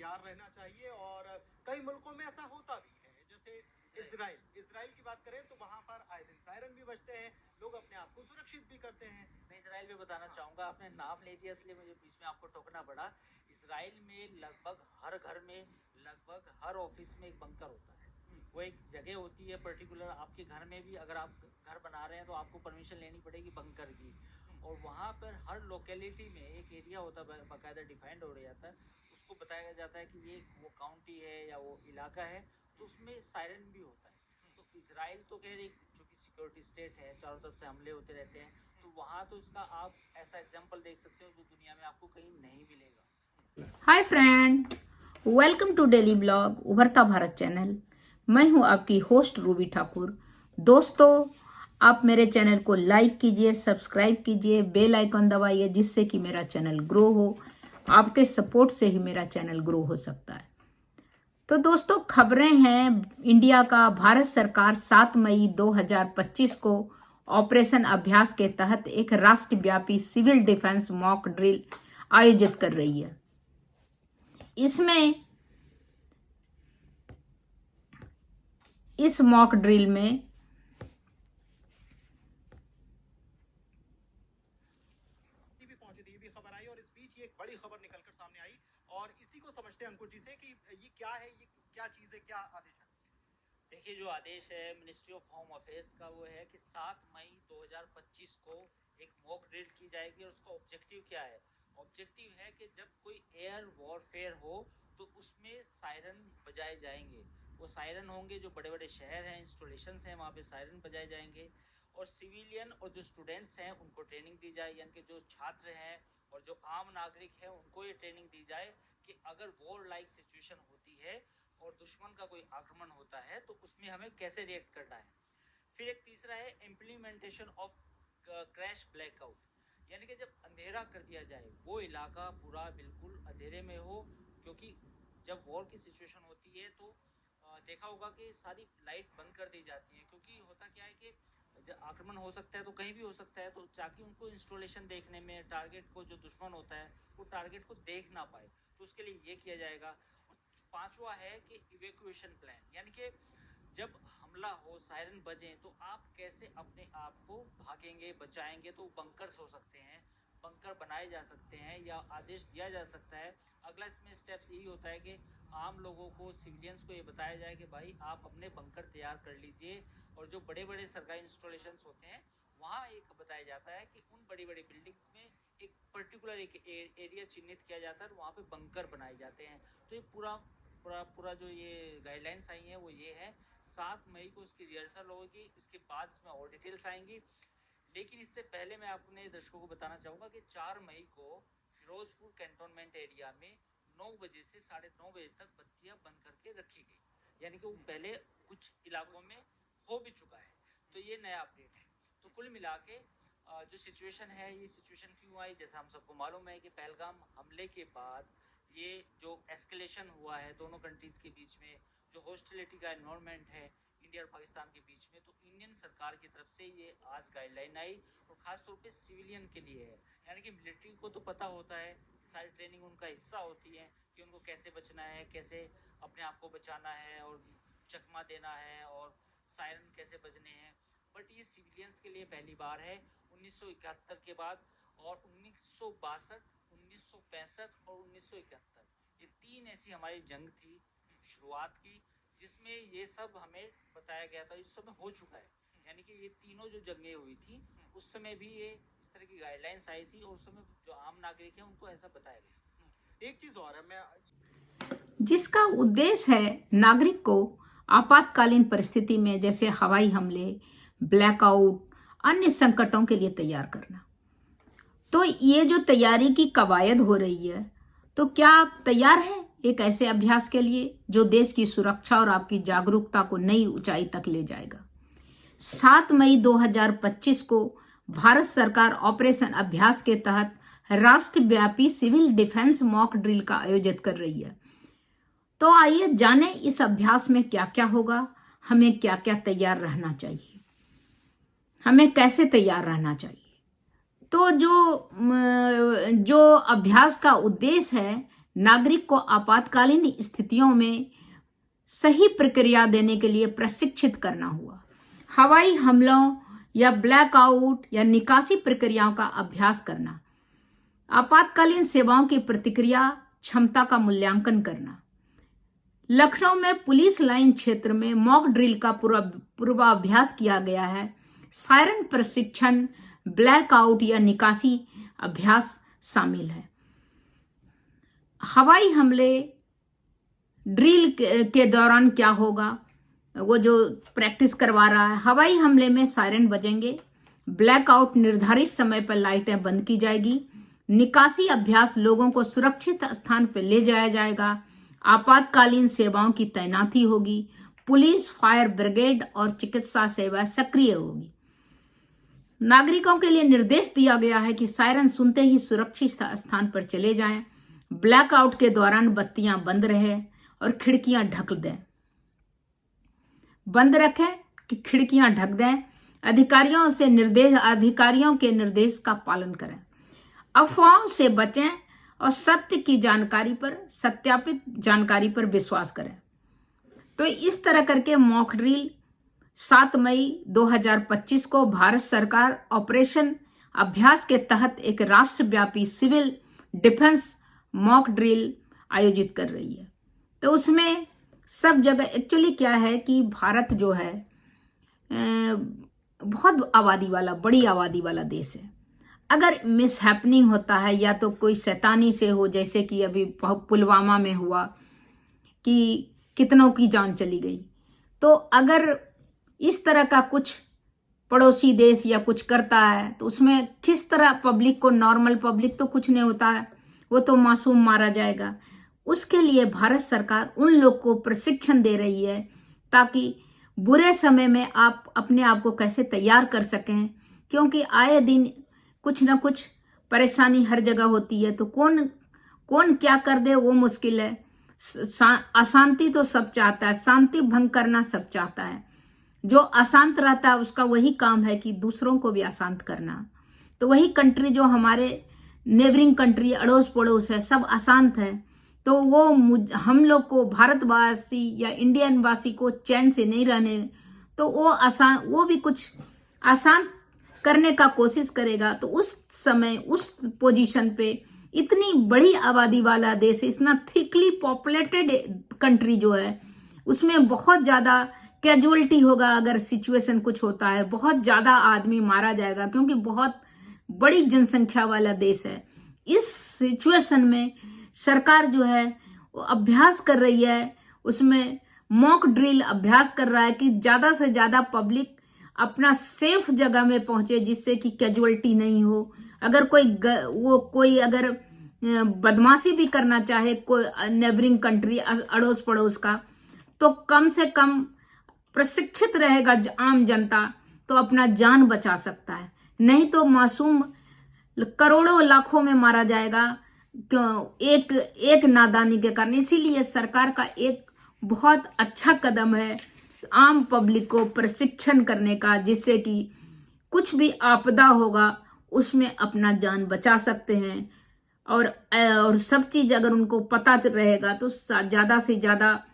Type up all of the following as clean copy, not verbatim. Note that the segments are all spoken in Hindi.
तैयार रहना चाहिए। और कई मुल्कों में ऐसा होता भी है, जैसे इसराइल की बात करें तो वहां पर आए दिन सायरन भी बजते हैं, लोग अपने आप को सुरक्षित भी करते हैं। मैं इसराइल में बताना चाहूँगा, आपने नाम ले दिया इसलिए मुझे बीच में आपको टोकना पड़ा। इसराइल में लगभग हर घर में, लगभग हर ऑफिस में एक बंकर होता है। वो एक जगह होती है पर्टिकुलर। आपके घर में भी अगर आप घर बना रहे हैं तो आपको परमिशन लेनी पड़ेगी बंकर की। और वहाँ पर हर लोकेलिटी में एक एरिया होता है, बाकायदा डिफाइंड हो जाता है। उसको बताया जाता है कि ये वो काउंटी है या वो इलाका है, तो उसमें सायरन भी होता है। तो इसराइल तो खैर एक चूँकि सिक्योरिटी स्टेट है, चारों तरफ से हमले होते रहते हैं, तो वहाँ तो इसका आप ऐसा एग्जाम्पल देख सकते हो जो दुनिया में आपको कहीं नहीं मिलेगा। Hi friend, welcome to daily blog Ubharta Bharat channel. मैं हूं आपकी होस्ट रूबी ठाकुर। दोस्तों, आप मेरे चैनल को लाइक कीजिए, सब्सक्राइब कीजिए, बेल आइकन दबाइए, जिससे कि मेरा चैनल ग्रो हो। आपके सपोर्ट से ही मेरा चैनल ग्रो हो सकता है। तो दोस्तों, खबरें हैं इंडिया का। भारत सरकार 7 मई 2025 को ऑपरेशन अभ्यास के तहत एक राष्ट्रव्यापी सिविल डिफेंस मॉक ड्रिल आयोजित कर रही है। इस मॉक ड्रिल में भी पहुंची थी, ये भी खबर आई, और इस बीच ये एक बड़ी खबर निकलकर सामने आई, और इसी को समझते हैं अंकुर जी से कि ये क्या है, ये क्या चीज है, क्या आदेश है। देखिए, जो आदेश है मिनिस्ट्री ऑफ होम अफेयर्स का वो है कि 7 मई 2025 को एक मॉक ड्रिल की जाएगी। और उसका ऑब्जेक्टिव क्या है? ऑब्जेक्टिव है कि जब कोई एयर वॉरफेयर हो तो उसमें सायरन बजाए जाएंगे। वो सायरन होंगे, जो बड़े बड़े शहर हैं, इंस्टॉलेशंस हैं, वहाँ पे सायरन बजाए जाएंगे। और सिविलियन और जो स्टूडेंट्स हैं उनको ट्रेनिंग दी जाए, यानी कि जो छात्र हैं और जो आम नागरिक हैं उनको ये ट्रेनिंग दी जाए कि अगर वॉर लाइक सिचुएशन होती है और दुश्मन का कोई आक्रमण होता है तो उसमें हमें कैसे रिएक्ट करना है। फिर एक तीसरा है इम्प्लीमेंटेशन ऑफ क्रैश ब्लैकआउट, यानी कि जब अंधेरा कर दिया जाए, वो इलाका पूरा बिल्कुल अंधेरे में हो। क्योंकि जब वॉर की सिचुएशन होती है तो देखा होगा कि सारी लाइट बंद कर दी जाती है, क्योंकि होता क्या है कि जब आक्रमण हो सकता है तो कहीं भी हो सकता है, तो ताकि उनको इंस्टॉलेशन देखने में, टारगेट को, जो दुश्मन होता है वो टारगेट को देख ना पाए, तो उसके लिए ये किया जाएगा। और पांचवा है कि इवैक्यूएशन प्लान, यानी कि जब हमला हो, सायरन बजे, तो आप कैसे अपने आप को भागेंगे, बचाएंगे। तो बंकर्स हो सकते हैं, बंकर बनाए जा सकते हैं या आदेश दिया जा सकता है। अगला इसमें स्टेप्स यही होता है कि आम लोगों को, सिविलियंस को ये बताया जाए कि भाई आप अपने बंकर तैयार कर लीजिए। और जो बड़े बड़े सरकारी इंस्टॉलेशंस होते हैं वहाँ एक बताया जाता है कि उन बड़ी बड़ी बिल्डिंग्स में एक पर्टिकुलर एक एरिया चिन्हित किया जाता है और वहाँ पे बंकर बनाए जाते हैं। तो ये पूरा पूरा पूरा जो ये गाइडलाइंस आई हैं वो ये है। 7 मई को उसकी रिहर्सल होगी, उसके बाद इसमें और डिटेल्स आएंगी। लेकिन इससे पहले मैं अपने दर्शकों को बताना चाहूँगा कि 4 मई को फिरोजपुर कैंटोनमेंट एरिया में 9 बजे से 9:30 बजे तक बत्तियां बंद करके रखी गई, यानी कि वो पहले कुछ इलाकों में हो भी चुका है। तो ये नया अपडेट है। तो कुल मिला के जो सिचुएशन है, ये सिचुएशन क्यों आई, जैसा हम सबको मालूम है कि पहलगाम हमले के बाद ये जो एस्केलेशन हुआ है दोनों कंट्रीज़ के बीच में, जो हॉस्टिलिटी का एनवायरनमेंट है इंडिया और पाकिस्तान के बीच में, तो इंडियन सरकार की तरफ से ये आज गाइडलाइन आई और ख़ासतौर पे सिविलियन के लिए है। यानी कि मिलिट्री को तो पता होता है, सारी ट्रेनिंग उनका हिस्सा होती है कि उनको कैसे बचना है, कैसे अपने आप को बचाना है और चकमा देना है और सायरन कैसे बजने हैं। बट ये सिविलियंस के लिए पहली बार है 1971 के बाद। और 1962, 1965 और 1971, ये 3 ऐसी हमारी जंग थी शुरुआत की, जिसमें ये सब हमें बताया गया था, इस समय हो चुका है। यानी कि ये तीनों जो जंगें हुई थी उस समय भी ये इस तरह की गाइडलाइंस आई थी और उस समय जो आम नागरिक हैं उनको ऐसा बताया गया। एक चीज और है, मैं जिसका उद्देश्य है नागरिक को आपातकालीन परिस्थिति में, जैसे हवाई हमले, ब्लैकआउट, अन्य संकटों के लिए तैयार करना। तो ये जो तैयारी की कवायद हो रही है, तो क्या आप तैयार हैं एक ऐसे अभ्यास के लिए जो देश की सुरक्षा और आपकी जागरूकता को नई ऊंचाई तक ले जाएगा? 7 मई 2025 को भारत सरकार ऑपरेशन अभ्यास के तहत राष्ट्रव्यापी सिविल डिफेंस मॉक ड्रिल का आयोजित कर रही है। तो आइए जानें इस अभ्यास में क्या क्या होगा, हमें क्या क्या तैयार रहना चाहिए, हमें कैसे तैयार रहना चाहिए। तो जो अभ्यास का उद्देश्य है नागरिक को आपातकालीन स्थितियों में सही प्रक्रिया देने के लिए प्रशिक्षित करना हुआ। हवाई हमलों या ब्लैकआउट या निकासी प्रक्रियाओं का अभ्यास करना, आपातकालीन सेवाओं की प्रतिक्रिया क्षमता का मूल्यांकन करना। लखनऊ में पुलिस लाइन क्षेत्र में मॉक ड्रिल का पूर्वाभ्यास किया गया है। सायरन प्रशिक्षण, ब्लैकआउट या निकासी अभ्यास शामिल है। हवाई हमले ड्रिल के दौरान क्या होगा, वो जो प्रैक्टिस करवा रहा है। हवाई हमले में सायरन बजेंगे, ब्लैकआउट निर्धारित समय पर लाइटें बंद की जाएगी, निकासी अभ्यास लोगों को सुरक्षित स्थान पर ले जाया जाएगा, आपातकालीन सेवाओं की तैनाती होगी, पुलिस, फायर ब्रिगेड और चिकित्सा सेवा सक्रिय होगी। नागरिकों के लिए निर्देश दिया गया है कि सायरन सुनते ही सुरक्षित स्थान पर चले जाएं, ब्लैकआउट के दौरान बत्तियां बंद रहे और खिड़कियां ढक दें, बंद रखें कि खिड़कियां ढक दें। अधिकारियों के निर्देश का पालन करें, अफवाहों से बचें और सत्यापित जानकारी पर विश्वास करें। तो इस तरह करके मॉक ड्रिल 7 मई 2025 को भारत सरकार ऑपरेशन अभ्यास के तहत एक राष्ट्रव्यापी सिविल डिफेंस मॉक ड्रिल आयोजित कर रही है। तो उसमें सब जगह एक्चुअली क्या है कि भारत जो है बहुत बड़ी आबादी वाला देश है। अगर मिसहैपनिंग होता है या तो कोई शैतानी से हो, जैसे कि अभी पुलवामा में हुआ कि कितनों की जान चली गई, तो अगर इस तरह का कुछ पड़ोसी देश या कुछ करता है तो उसमें किस तरह पब्लिक को, नॉर्मल पब्लिक तो कुछ नहीं होता है, वो तो मासूम मारा जाएगा। उसके लिए भारत सरकार उन लोग को प्रशिक्षण दे रही है ताकि बुरे समय में आप अपने आप को कैसे तैयार कर सकें, क्योंकि आए दिन कुछ ना कुछ परेशानी हर जगह होती है। तो कौन क्या कर दे वो मुश्किल है। अशांति तो सब चाहता है, शांति भंग करना सब चाहता है। जो अशांत रहता है उसका वही काम है कि दूसरों को भी अशांत करना। तो वही कंट्री जो हमारे नेबरिंग कंट्री, अड़ोस पड़ोस है, सब अशांत है, तो वो हम लोग को, भारतवासी या इंडियन वासी को चैन से नहीं रहने, तो वो भी कुछ आसान करने का कोशिश करेगा। तो उस समय उस पोजीशन पे इतनी बड़ी आबादी वाला देश, इतना थिकली पॉपुलेटेड कंट्री जो है, उसमें बहुत ज्यादा कैजुअलिटी होगा। अगर सिचुएशन कुछ होता है, बहुत ज्यादा आदमी मारा जाएगा, क्योंकि बहुत बड़ी जनसंख्या वाला देश है। इस सिचुएशन में सरकार जो है वो अभ्यास कर रही है, उसमें मॉक ड्रिल अभ्यास कर रहा है कि ज्यादा से ज्यादा पब्लिक अपना सेफ जगह में पहुंचे, जिससे कि कैजुअलिटी नहीं हो। अगर कोई अगर बदमाशी भी करना चाहे, कोई नेबरिंग कंट्री, अड़ोस पड़ोस का, तो कम से कम प्रशिक्षित रहेगा आम जनता, तो अपना जान बचा सकता है। नहीं तो मासूम करोड़ों लाखों में मारा जाएगा, क्यों एक नादानी के कारण। इसीलिए सरकार का एक बहुत अच्छा कदम है आम पब्लिक को प्रशिक्षण करने का, जिससे कि कुछ भी आपदा होगा उसमें अपना जान बचा सकते हैं। और सब चीज अगर उनको पता रहेगा तो ज्यादा से ज्यादा,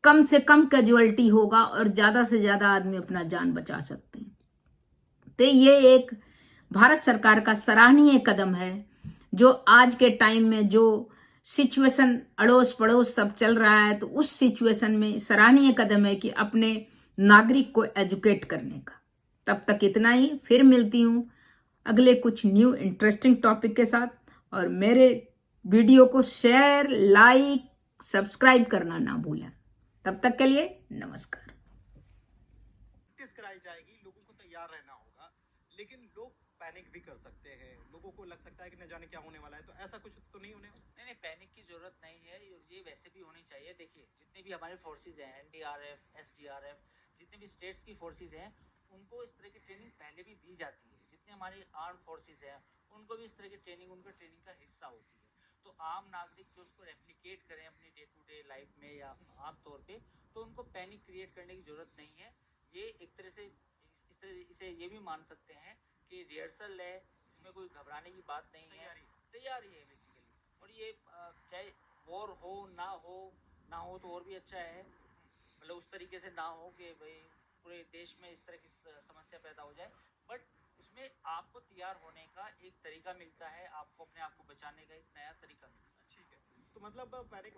कम से कम कैजुअलिटी होगा और ज्यादा से ज्यादा आदमी अपना जान बचा सकते हैं। तो ये एक भारत सरकार का सराहनीय कदम है, जो आज के टाइम में जो सिचुएशन अड़ोस पड़ोस सब चल रहा है, तो उस सिचुएशन में सराहनीय कदम है कि अपने नागरिक को एजुकेट करने का। तब तक इतना ही, फिर मिलती हूं अगले कुछ न्यू इंटरेस्टिंग टॉपिक के साथ। और मेरे वीडियो को शेयर, लाइक, सब्सक्राइब करना ना भूलें। तब तक के लिए नमस्कार। प्रैक्टिस कराई जाएगी, लोगों को तैयार रहना होगा, लेकिन लोग पैनिक भी कर सकते हैं। लोगों को लग सकता है कि न जाने क्या होने वाला है, तो ऐसा कुछ तो नहीं होने वाला। नहीं, पैनिक की जरूरत नहीं है, ये वैसे भी होनी चाहिए। देखिए, जितने भी हमारे फोर्सेज हैं, एनडीआरएफ, एसडीआरएफ, जितने भी स्टेट्स की फोर्सेज हैं, उनको इस तरह की ट्रेनिंग पहले भी दी जाती है। जितने हमारी आर्म फोर्सेज हैं, उनको भी इस तरह की ट्रेनिंग, उनका ट्रेनिंग का हिस्सा होती है। तो आम नागरिक जो उसको रेप्लिकेट करें अपनी डे टू डे लाइफ में या आम तौर पे, तो उनको पैनिक क्रिएट करने की जरूरत नहीं है। ये एक तरह से इसे ये भी मान सकते हैं कि रिहर्सल है, इसमें कोई घबराने की बात नहीं है, तैयारी है बेसिकली। और ये चाहे वॉर हो ना हो तो और भी अच्छा है, मतलब उस तरीके से ना हो कि भाई पूरे देश में इस तरह की समस्या पैदा हो जाए, बट इसमें आपको तैयार होने का एक तरीका मिलता है, आपको अपने आप को बचाने का एक नया तरीका मिलता है। ठीक है, तो मतलब मैंने